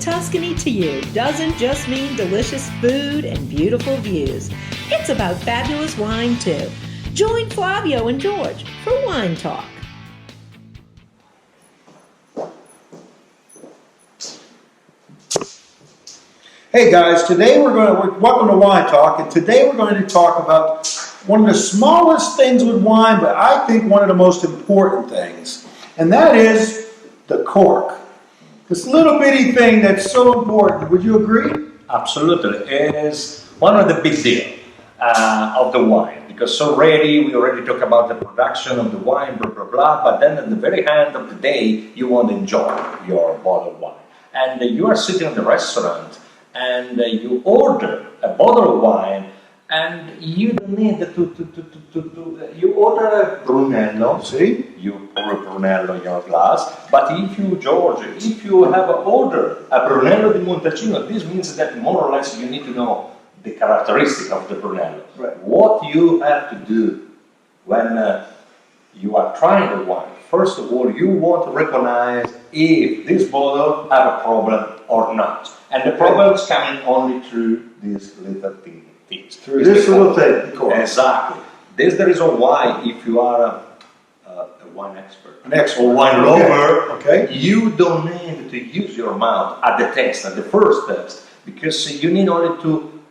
Tuscany to you doesn't just mean delicious food and beautiful views. It's about fabulous wine too. Join Flavio and George for Wine Talk. Hey guys, welcome to Wine Talk, and today we're going to talk about one of the smallest things with wine, but I think one of the most important things, and that is the cork. This little bitty thing that's so important. Would you agree? Absolutely. It is one of the big deal of the wine, because we already talked about the production of the wine, blah, blah, blah, but then at the very end of the day, you want to enjoy your bottle of wine. And you are sitting in the restaurant, and you order a bottle of wine, and you don't need you order a Brunello, see? You pour a Brunello in your glass, but if you have ordered a Brunello di Montalcino, this means that more or less you need to know the characteristic of the Brunello. Right. What you have to do when you are trying the wine, first of all, you want to recognize if this bottle have a problem or not. And the problem is coming only through this little thing. Through this little thing, cork. Exactly. This is the reason why, if you are a wine expert, or wine lover, okay, you don't need to use your mouth at the first test, because you need only to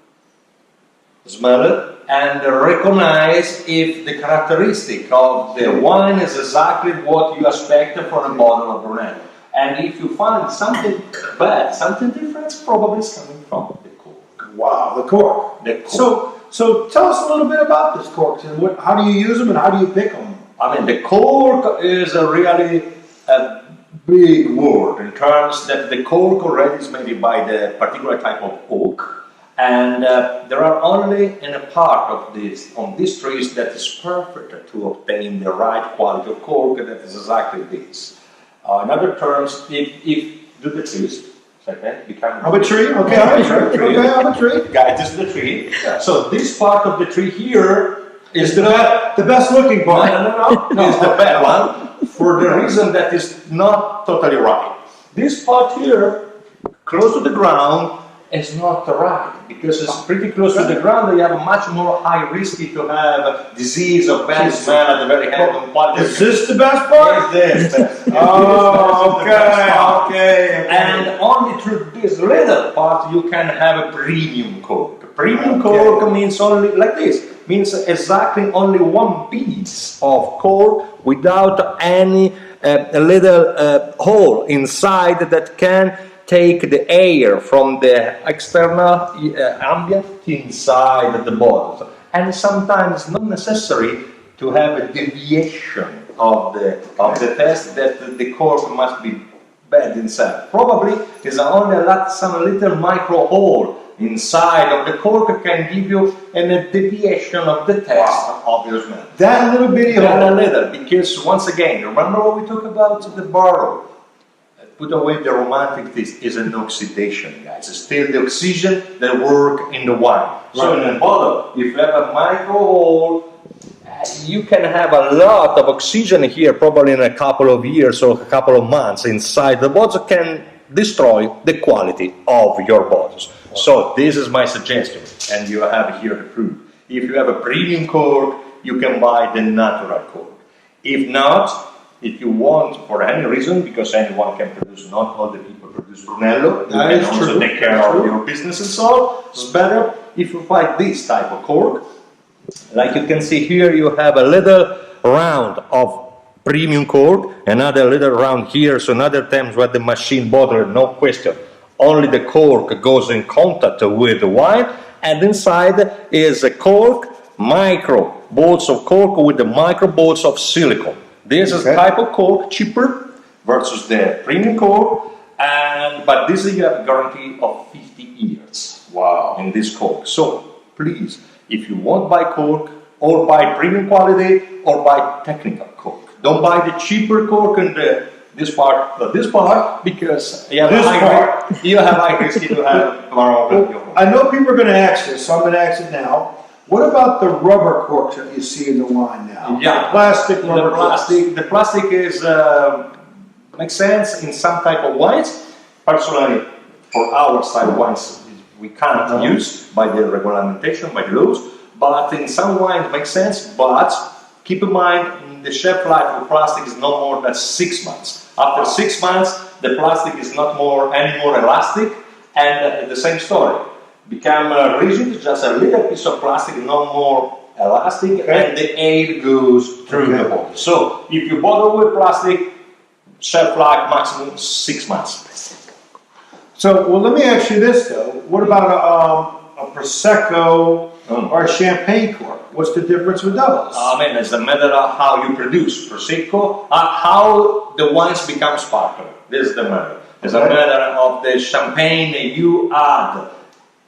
smell it and recognize if the characteristic of the wine is exactly what you expect from a bottle of Brunello. And if you find something bad, something different, probably is coming from the cork. Wow, the cork. The cork. So tell us a little bit about this cork. How do you use them and how do you pick them? I mean, the cork is a big word in terms that the cork already is made by the particular type of oak. And there are only in a part of on these trees that is perfect to obtain the right quality of cork, that is exactly this. In other terms, if do the trees, become I'm a tree. Okay, I'm a tree. Okay, I'm a tree. Guys, this is the tree. Yeah. So this part of the tree here is the best looking part. No, it's the bad one for the reason that is not totally right. This part here, close to the ground, is not right, because it's pretty close to the ground. You have a much more high risk to have disease or bad smell at the very end. Is this the best part? Yes, this. Okay. And only through this little part you can have a premium cork. Premium cork means only like this. Means exactly only one piece of cork without any little hole inside that can take the air from the external ambient inside the bottle. And sometimes it's not necessary to have a deviation of the test that the cork must be bad inside. Probably there's only some little micro hole inside of the cork can give you a deviation of the test of your smell. That little bitty hole. A little, because once again, remember what we talked about the barrel? Put away the romantic, this is an oxidation, guys. It's still the oxygen that work in the wine. So in a bottle, if you have a micro hole, you can have a lot of oxygen here, probably in a couple of years or a couple of months inside the bottle, can destroy the quality of your bottles. So this is my suggestion, and you have here the proof. If you have a premium cork, you can buy the natural cork. If not, if you want, for any reason, because anyone can produce, not all the people produce Brunello, you can also take care of your business and so on. It's better if you buy this type of cork. Like you can see here, you have a little round of premium cork, another little round here, so another times with the machine bottle, no question. Only the cork goes in contact with the wine, and inside is a cork, micro bolts of cork with the micro bolts of silicone. This is type of cork, cheaper versus the premium cork, but this is you have a guarantee of 50 years. Wow. In this cork. So please, if you want buy cork, or buy premium quality, or buy technical cork. Don't buy the cheaper cork in this part, because you have high risk to have tomorrow. I know people are going to ask this, so I'm going to ask it now. What about the rubber corks that you see in the wine now? Yeah, the plastic rubber. The plastic is makes sense in some type of wines. Personally, for our style wines we can't use by the regulation, by the laws, but in some wines it makes sense, but keep in mind the shelf life of plastic is no more than 6 months. After 6 months, the plastic is not any more elastic, and the same story. Become rigid, just a little piece of plastic, no more elastic, and the air goes through the bottle. So if you bottle with plastic, shelf life maximum 6 months. So, well, let me ask you this though. What about a Prosecco or a champagne cork? What's the difference with those? It's a matter of how you produce Prosecco, how the wines become sparkling. This is the matter. It's a matter of the champagne you add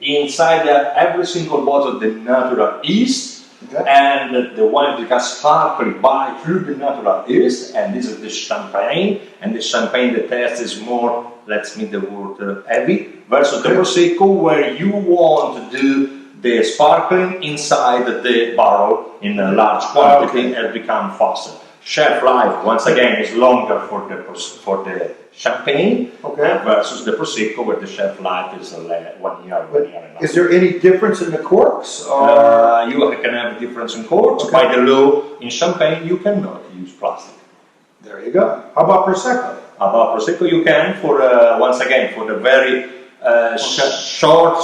inside every single bottle the natural yeast, and the wine becomes sparkling through the natural yeast, and this is the champagne, and the champagne, the taste is more, let's make the word heavy, versus the Prosecco, where you want to do the sparkling inside the barrel in a large quantity and become faster. Shelf life, once again, is longer for the champagne versus the Prosecco, where the shelf life is 1 year, 1 year and a half. Is there any difference in the corks? You can have a difference in corks. By the law, in champagne, you cannot use plastic. There you go. How about Prosecco? About Prosecco, you can, once again, for the very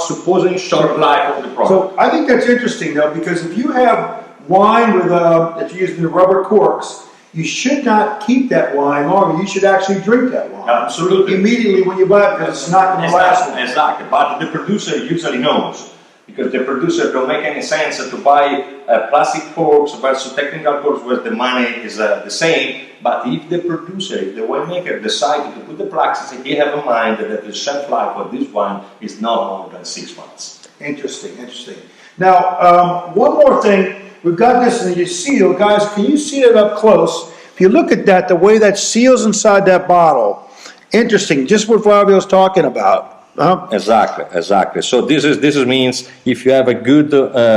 supposing short life of the product. So I think that's interesting though, because if you have wine with that you use in the rubber corks, you should not keep that wine longer. You should actually drink that wine. Absolutely. Immediately when you buy it, because it's not going to last long. Exactly. But the producer usually knows, because the producer don't make any sense to buy plastic corks versus technical corks where the money is the same. But if the producer, if the winemaker decided to put the plastic, he have in mind that the shelf life of this wine is not more than 6 months. Interesting, interesting. Now, one more thing. We've got this in the seal. Guys, can you see it up close? If you look at that, the way that seals inside that bottle, interesting, just what Flavio's talking about. Exactly. So this means if you have a good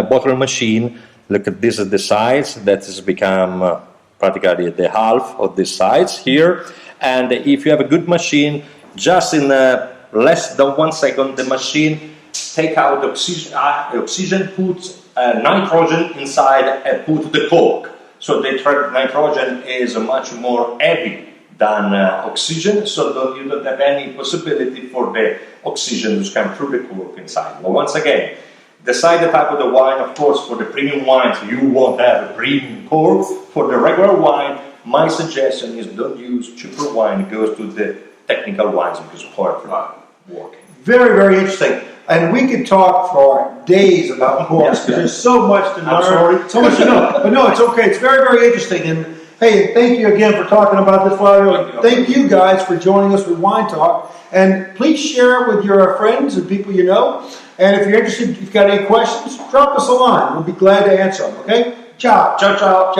bottling machine, look at this is the size that has become practically the half of the size here. And if you have a good machine, just in less than 1 second, the machine take out oxygen, puts nitrogen inside and put the cork. So the nitrogen is much more heavy than oxygen, so you don't have any possibility for the oxygen to come through the cork inside. But once again, decide the type of the wine. Of course, for the premium wines, you won't have a premium cork. For the regular wine, my suggestion is don't use cheaper wine. It goes to the technical wines because of cork working. Very, very interesting. And we could talk for days about corks because there's so much to learn, so much to know. But no, it's okay. It's very, very interesting. And hey, thank you again for talking about this, Flavio. Thank you guys for joining us with Wine Talk. And please share it with your friends and people you know. And if you're interested, if you've got any questions, drop us a line. We'll be glad to answer them, okay? Ciao. Ciao.